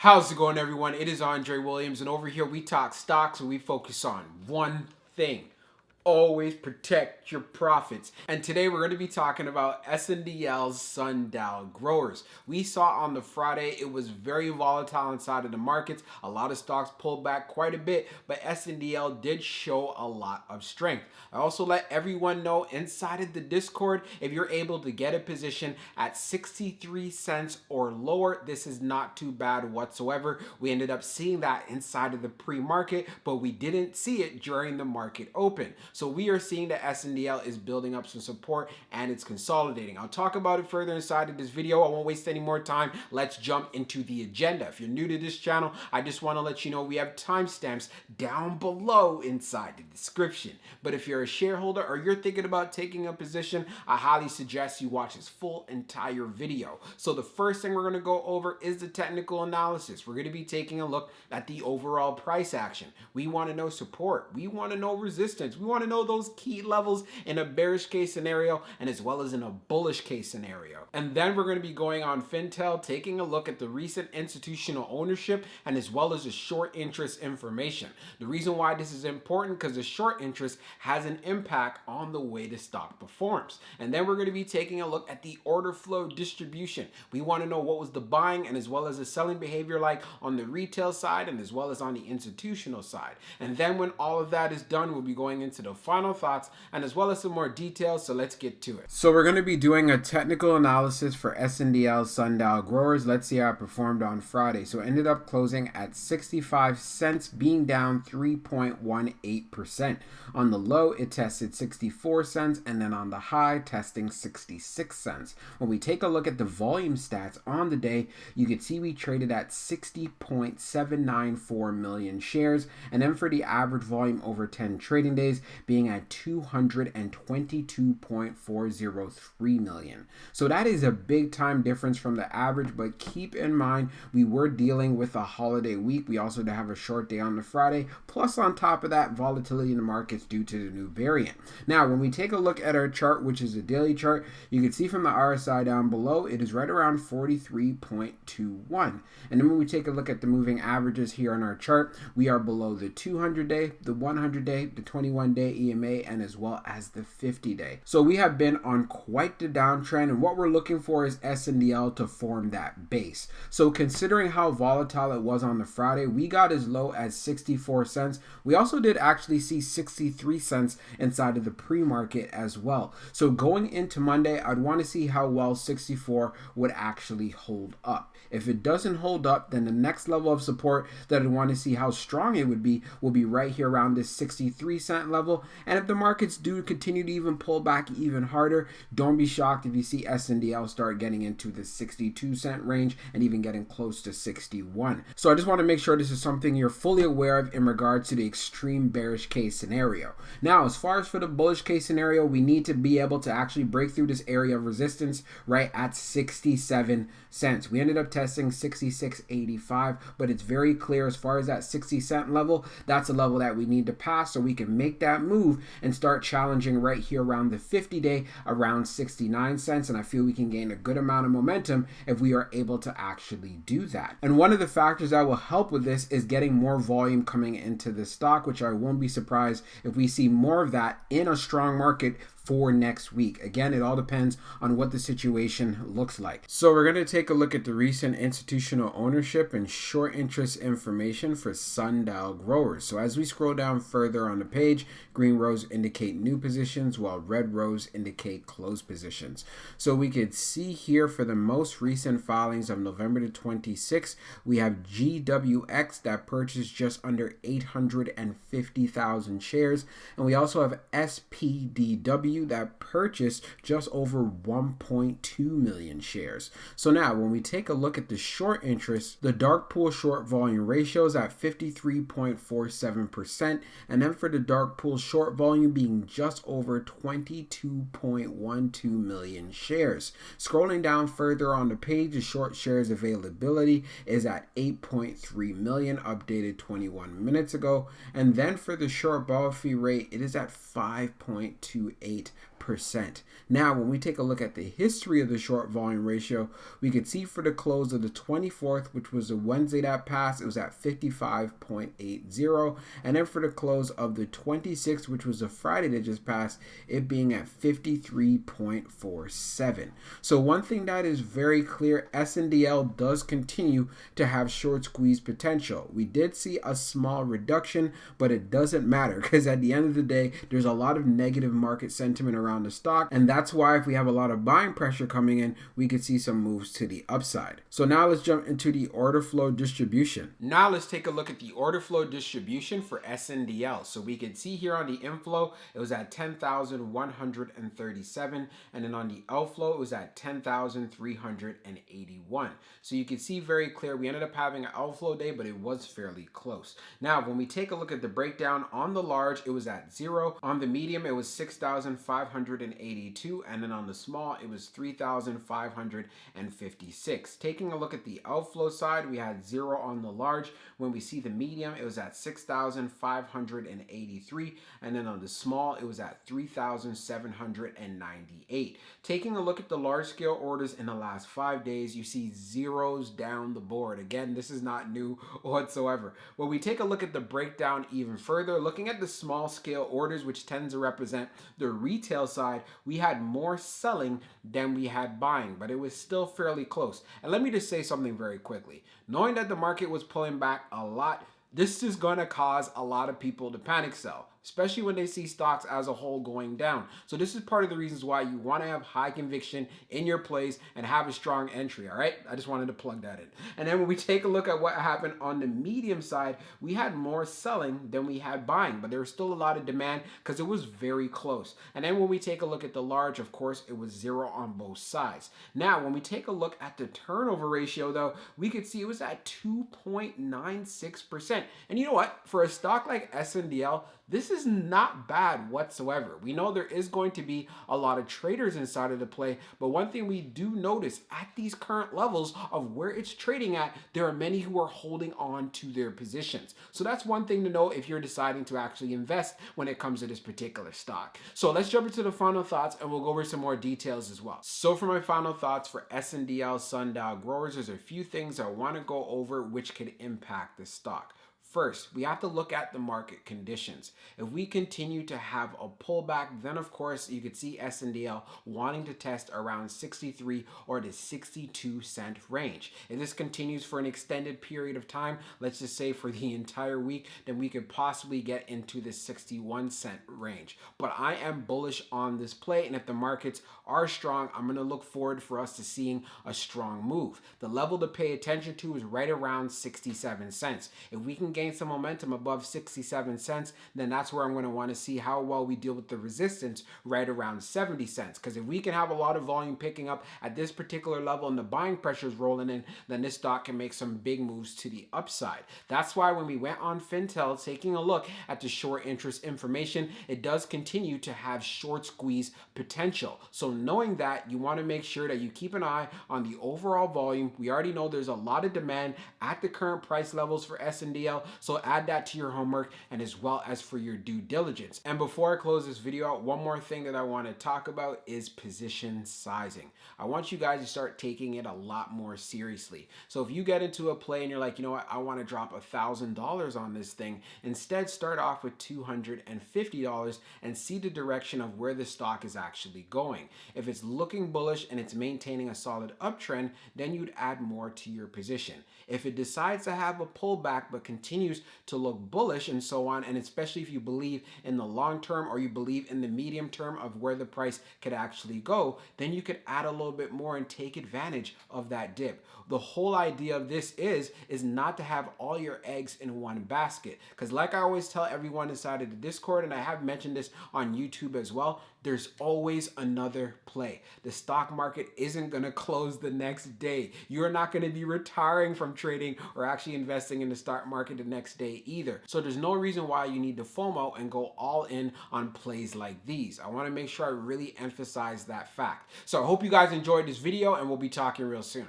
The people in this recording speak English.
How's it going, everyone? It is Andre Williams, and over here we talk stocks and we focus on one thing. Always protect your profits. And today we're going to be talking about SNDL's Sundial growers. We saw on the Friday it was very volatile inside of the markets. A lot of stocks pulled back quite a bit, but SNDL did show a lot of strength. I also let everyone know inside of the Discord, if you're able to get a position at 63 cents or lower, this is not too bad whatsoever. We ended up seeing that inside of the pre-market, but we didn't see it during the market open. So we are seeing that SNDL is building up some support and it's consolidating. I'll talk about it further inside of this video. I won't waste any more time. Let's jump into the agenda. If you're new to this channel, I just want to let you know we have timestamps down below inside the description. But if you're a shareholder or you're thinking about taking a position, I highly suggest you watch this full entire video. So the first thing we're going to go over is the technical analysis. We're going to be taking a look at the overall price action. We want to know support. We want to know resistance. We want to know those key levels in a bearish case scenario and as well as in a bullish case scenario. And then we're going to be going on Fintel, taking a look at the recent institutional ownership and as well as the short interest information. The reason why this is important because the short interest has an impact on the way the stock performs. And then we're going to be taking a look at the order flow distribution. We want to know what was the buying and as well as the selling behavior like on the retail side and as well as on the institutional side. And then when all of that is done, we'll be going into the final thoughts and as well as some more details. So let's get to it. So we're going to be doing a technical analysis for SNDL Sundial growers. Let's see how it performed on Friday. So it ended up closing at 65 cents, being down 3.18%. On the low, it tested 64 cents, and then on the high, testing 66 cents. When we take a look at the volume stats on the day, you can see we traded at 60.794 million shares, and then for the average volume over 10 trading days, being at 222.403 million. So that is a big time difference from the average, but keep in mind, we were dealing with a holiday week. We also have a short day on the Friday, plus on top of that, volatility in the markets due to the new variant. Now, when we take a look at our chart, which is a daily chart, you can see from the RSI down below, it is right around 43.21. And then when we take a look at the moving averages here on our chart, we are below the 200-day, the 100-day, the 21-day EMA, and as well as the 50-day. So we have been on quite the downtrend, and what we're looking for is SNDL to form that base. So considering how volatile it was on the Friday, we got as low as 64 cents. We also did actually see 63 cents inside of the pre-market as well. So going into Monday, I'd want to see how well 64 would actually hold up. If it doesn't hold up, then the next level of support that I'd want to see how strong it would be will be right here around this 63 cent level. And if the markets do continue to even pull back even harder, don't be shocked if you see SNDL start getting into the 62 cent range and even getting close to 61. So I just want to make sure this is something you're fully aware of in regards to the extreme bearish case scenario. Now, as far as for the bullish case scenario, we need to be able to actually break through this area of resistance right at 67 cents. We ended up testing 66.85, but it's very clear as far as that 60 cent level, that's a level that we need to pass so we can make that move and start challenging right here around the 50-day around 69 cents. And I feel we can gain a good amount of momentum if we are able to actually do that. And one of the factors that will help with this is getting more volume coming into the stock, which I won't be surprised if we see more of that in a strong market for next week. Again, it all depends on what the situation looks like. So we're going to take a look at the recent institutional ownership and short interest information for Sundial growers. So as we scroll down further on the page, green rows indicate new positions while red rows indicate closed positions. So we could see here for the most recent filings of November the 26th, we have GWX that purchased just under 850,000 shares. And we also have SPDW that purchased just over 1.2 million shares. So now when we take a look at the short interest, the dark pool short volume ratio is at 53.47%, and then for the dark pool short volume being just over 22.12 million shares. Scrolling down further on the page, the short shares availability is at 8.3 million, updated 21 minutes ago, and then for the short ball fee rate, it is at 5.28 Now, when we take a look at the history of the short volume ratio, we could see for the close of the 24th, which was the Wednesday that passed, it was at 55.80. And then for the close of the 26th, which was the Friday that just passed, it being at 53.47. So one thing that is very clear, SNDL does continue to have short squeeze potential. We did see a small reduction, but it doesn't matter because at the end of the day, there's a lot of negative market sentiment around the stock, and that's why if we have a lot of buying pressure coming in, we could see some moves to the upside. So now let's jump into the order flow distribution. Now let's take a look at the order flow distribution for SNDL. So we can see here on the inflow, it was at 10,137, and then on the outflow, it was at 10,381. So you can see very clear, we ended up having an outflow day, but it was fairly close. Now, when we take a look at the breakdown on the large, it was at 0. On the medium, it was 6,582, and then on the small, it was 3,556. Taking a look at the outflow side, we had 0 on the large. When we see the medium, it was at 6,583, and then on the small, it was at 3,798. Taking a look at the large scale orders in the last 5 days, you see zeros down the board. Again, this is not new whatsoever. When we take a look at the breakdown even further, looking at the small scale orders, which tends to represent the retail side, we had more selling than we had buying, but it was still fairly close. And let me just say something very quickly. Knowing that the market was pulling back a lot, this is going to cause a lot of people to panic sell, especially when they see stocks as a whole going down. So this is part of the reasons why you want to have high conviction in your plays and have a strong entry, all right? I just wanted to plug that in. And then when we take a look at what happened on the medium side, we had more selling than we had buying, but there was still a lot of demand because it was very close. And then when we take a look at the large, of course, it was 0 on both sides. Now, when we take a look at the turnover ratio, though, we could see it was at 2.96%. And you know what? For a stock like SNDL, this is not bad whatsoever. We know there is going to be a lot of traders inside of the play, but one thing we do notice at these current levels of where it's trading at, there are many who are holding on to their positions. So that's one thing to know if you're deciding to actually invest when it comes to this particular stock. So let's jump into the final thoughts and we'll go over some more details as well. So for my final thoughts for SNDL Sundial growers, there's a few things I want to go over which could impact the stock. First, we have to look at the market conditions. If we continue to have a pullback, then of course you could see SNDL wanting to test around 63 or the 62 cent range. If this continues for an extended period of time, let's just say for the entire week, then we could possibly get into the 61 cent range. But I am bullish on this play, and if the markets are strong, I'm going to look forward for us to seeing a strong move. The level to pay attention to is right around 67 cents. If we can gain some momentum above 67 cents, then that's where I'm going to want to see how well we deal with the resistance right around 70 cents. Because if we can have a lot of volume picking up at this particular level and the buying pressure is rolling in, then this stock can make some big moves to the upside. That's why when we went on Fintel, taking a look at the short interest information, it does continue to have short squeeze potential. So knowing that, you want to make sure that you keep an eye on the overall volume. We already know there's a lot of demand at the current price levels for SNDL, so add that to your homework and as well as for your due diligence. And before I close this video out, one more thing that I want to talk about is position sizing. I want you guys to start taking it a lot more seriously. So if you get into a play and you're like, you know what, I want to drop $1,000 on this thing, instead start off with $250 and see the direction of where the stock is actually going. If it's looking bullish and it's maintaining a solid uptrend, then you'd add more to your position. If it decides to have a pullback but continues to look bullish and so on, and especially if you believe in the long term or you believe in the medium term of where the price could actually go, then you could add a little bit more and take advantage of that dip. The whole idea of this is not to have all your eggs in one basket, because like I always tell everyone inside of the Discord, and I have mentioned this on YouTube as well, there's always another play. The stock market isn't going to close the next day. You're not going to be retiring from trading or actually investing in the stock market the next day either. So there's no reason why you need to FOMO and go all in on plays like these. I want to make sure I really emphasize that fact. So I hope you guys enjoyed this video, and we'll be talking real soon.